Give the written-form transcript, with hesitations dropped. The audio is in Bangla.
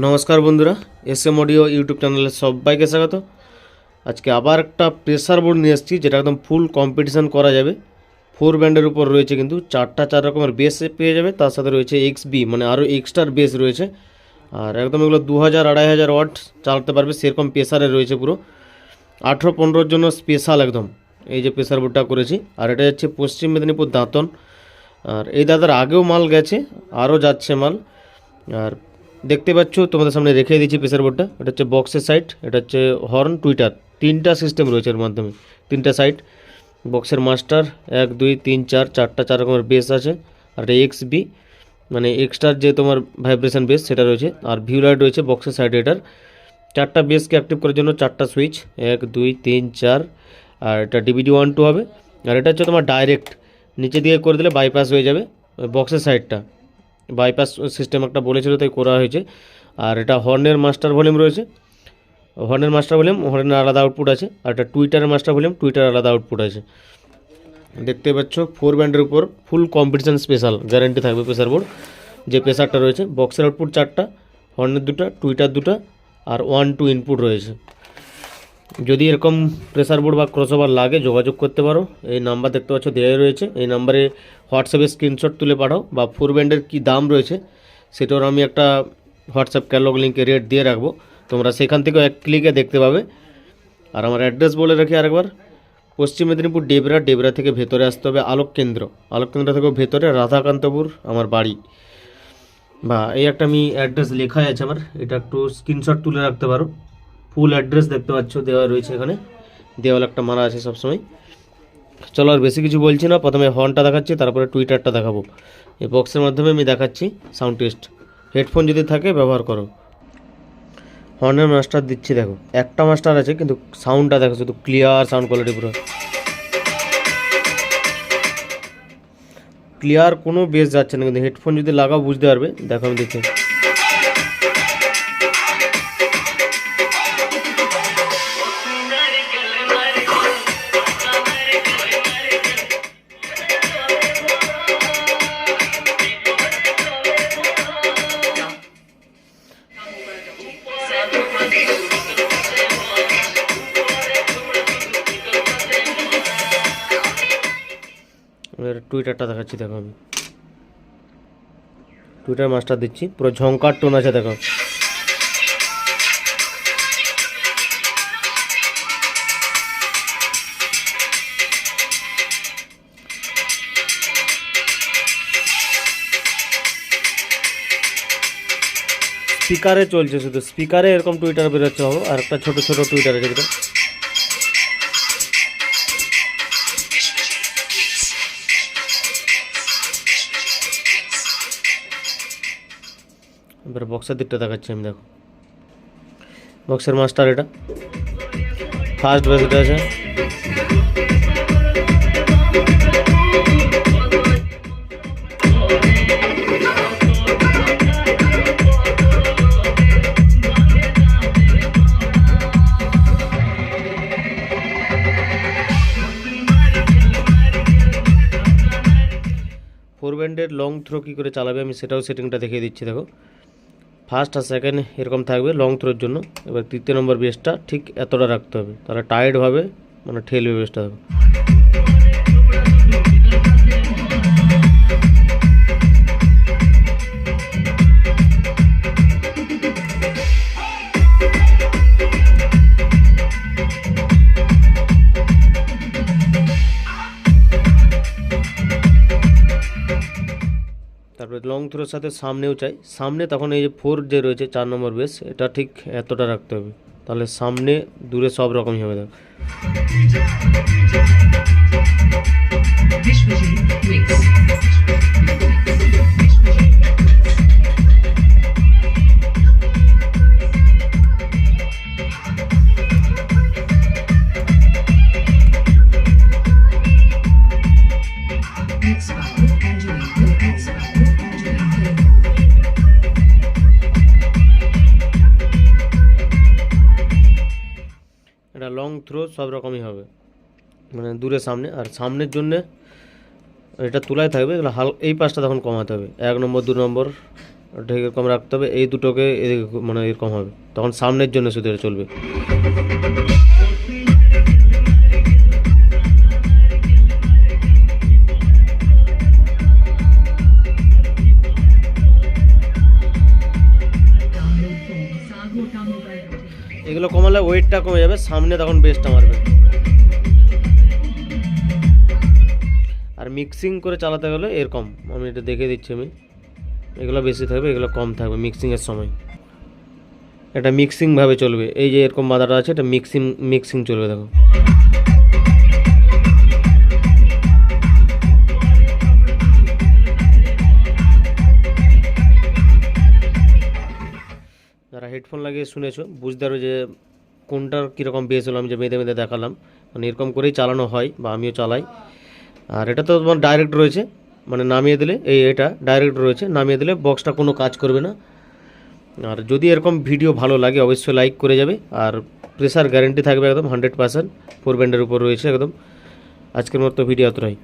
নমস্কার বন্ধুরা, এসএম অডিও ইউটিউব চ্যানেলে সবাইকে স্বাগত। আজকে আবার একটা প্রেসার বোর্ড নিয়ে এসেছি, যেটা একদম ফুল কম্পিটিশান করা যাবে। 4 ব্যান্ডের উপর রয়েছে, কিন্তু 4 রকমের বেস পেয়ে যাবে। তার সাথে রয়েছে XB, মানে আরও এক্সট্রার বেস রয়েছে। আর একদম এগুলো 2000-2500 ওয়াট চালাতে পারবে, সেরকম প্রেসারে রয়েছে। পুরো 18-15 জন্য স্পেশাল একদম এই যে প্রেসার বোর্ডটা করেছি। আর এটা হচ্ছে পশ্চিম মেদিনীপুর দাঁতন। আর এই দাদার আগেও মাল গেছে, আরও যাচ্ছে মাল। আর দেখতে পাচ্ছ, তোমাদের সামনে রেখে দিচ্ছি প্রেসার বোর্ডটা। এটা হচ্ছে বক্সের সাইড, এটা হচ্ছে হর্ন, টুইটার, 3টা সিস্টেম রয়েছে এর মাধ্যমে। 3টা সাইড, বক্সের মাস্টার 1 2 3 4, 4 রকমের বেস আছে। আর এটা XB, মানে এক্সট্রার যে তোমার ভাইব্রেশন বেস সেটা রয়েছে। আর ভিউ লাইট রয়েছে বক্সের সাইডে। এটার 4টা বেসকে অ্যাক্টিভ করার জন্য 4টা সুইচ, 1 2 3 4। আর এটা DVD 1 2 হবে। আর এটা হচ্ছে তোমার ডাইরেক্ট নিচে দিয়ে করে দিলে বাইপাস হয়ে যাবে বক্সের সাইডটা। বাইপাস সিস্টেম একটা বলেছিল, তাই করা হয়েছে। আর এটা হর্নের মাস্টার ভলিউম রয়েছে, হর্নের মাস্টার ভলিউম, হর্নের আলাদা আউটপুট আছে। আর এটা টুইটারের মাস্টার ভলিউম, টুইটার আলাদা আউটপুট আছে। দেখতে পাচ্ছ 4 ব্যান্ডের উপর ফুল কম্পিটিশান স্পেশাল গ্যারান্টি থাকবে প্রেসার বোর্ড। যে প্রেসারটা রয়েছে, বক্সের আউটপুট 4টা, হর্নের 2টা, টুইটার 2টা, আর 1 2 ইনপুট রয়েছে। যদি এরকম প্রেসার বোর্ড বা ক্রসওভার লাগে যোগাযোগ করতে পারো। এই নাম্বার দেখতে পাচ্ছ দেওয়াই রয়েছে, এই নাম্বারে হোয়াটসঅ্যাপে স্ক্রিনশট তুলে পাঠাও, বা 4 ব্যান্ডের কী দাম রয়েছে সেটার আমি একটা হোয়াটসঅ্যাপ ক্যাটালগ লিঙ্কে রেট দিয়ে রাখবো, তোমরা সেখান থেকেও এক ক্লিকে দেখতে পাবে। আর আমার অ্যাড্রেস বলে রাখি আরেকবার, পশ্চিম মেদিনীপুর ডেবরা থেকে ভেতরে আসতে হবে আলোক কেন্দ্র থেকেও ভেতরে রাধাকান্তপুর আমার বাড়ি। বা এই একটা আমি অ্যাড্রেস লেখাই আছে আমার, এটা একটু স্ক্রিনশট তুলে রাখতে পারো। ফুল অ্যাড্রেস দেখতে পাচ্ছ দেওয়া রয়েছে এখানে, দেওয়াল একটা মারা আছে সবসময়। চলো আর বেশি কিছু বলছি না, প্রথমে হর্নটা দেখাচ্ছি, তারপরে টুইটারটা দেখাবো। এই বক্সের মাধ্যমে আমি দেখাচ্ছি সাউন্ড টেস্ট। হেডফোন যদি থাকে ব্যবহার করো। হর্নের মাস্টার দিচ্ছি, দেখো একটা মাস্টার আছে, কিন্তু সাউন্ডটা দেখো, শুধু ক্লিয়ার সাউন্ড কোয়ালিটি, পুরো ক্লিয়ার, কোনো বেস যাচ্ছে না। কিন্তু হেডফোন যদি লাগাও বুঝতে পারবে, দেখো আমি দেখি। টুইটারটা দেখাচ্ছি, দেখো আমি টুইটার মাস্টার দিচ্ছি, পুরো ঝংকার টোন আছে, দেখো। স্পিকারে চলছে, শুধু স্পিকারে এরকম টুইটার বেরোচ্ছে হবে। আর একটা ছোটো ছোটো টুইটার আছে, যেটা এবার বক্সের দিকটা দেখাচ্ছি আমি, দেখো বক্সের মাস্টার, এটা ফার্স্ট বেস, এটা আছে। ফোর ব্যান্ডের লং থ্রো কী করে চালাবে আমি সেটাও সেটিংটা দেখিয়ে দিচ্ছি, দেখো। ফার্স্ট আর সেকেন্ড এরকম থাকবে লং থ্রোর জন্য। এবার 3 নম্বর বেসটা ঠিক এতটা রাখতে হবে, তাহলে টাইটভাবে মানে ঠেলবে বেসটা, দেখো। তারপরে লং থ্রোর সাথে সামনেও চাই, সামনে তখন এই যে 4 যে রয়েছে 4 নম্বর বেস, এটা ঠিক এতটা রাখতে হবে, তাহলে সামনে দূরে সব রকমই হবে, দেখো। এটা লং থ্রো সব রকমই হবে, মানে দূরে সামনে। আর সামনের জন্যে এটা তোলাই থাকবে, এই পাশটা তখন কমাতে হবে, 1 নম্বর 2 নম্বর ওটা এরকম রাখতে হবে, এই দুটোকে মানে এরকম হবে, তখন সামনের জন্য শুধু এটা চলবে। এগুলো কমালে ওয়েটটা কমে যাবে, সামনে তখন বেসটা মারবে। আর মিক্সিং করে চালাতে গেলে এরকম, আমি এটা দেখে দিচ্ছি আমি, এগুলো বেশি থাকবে, এগুলো কম থাকবে মিক্সিংয়ের সময়। এটা মিক্সিংভাবে চলবে, এই যে এরকম বাধাটা আছে, এটা মিক্সিং চলবে। দেখো যারা হেডফোন লাগিয়ে শুনেছো বুঝতে পারো যে কোনটার কীরকম বেস হলো, আমি যে বেঁধে বেঁধে দেখালাম, মানে এরকম করেই চালানো হয় বা আমিও চালাই। আর এটা তো তোমার ডাইরেক্ট রয়েছে, মানে নামিয়ে দিলে এটা ডাইরেক্ট রয়েছে, নামিয়ে দিলে বক্সটা কোনো কাজ করবে না। আর যদি এরকম ভিডিও ভালো লাগে অবশ্যই লাইক করে যাবে। আর প্রেসার গ্যারেন্টি থাকবে একদম 100%, 4 ব্যান্ডের উপর রয়েছে একদম। আজকের মতো ভিডিও এতটাই।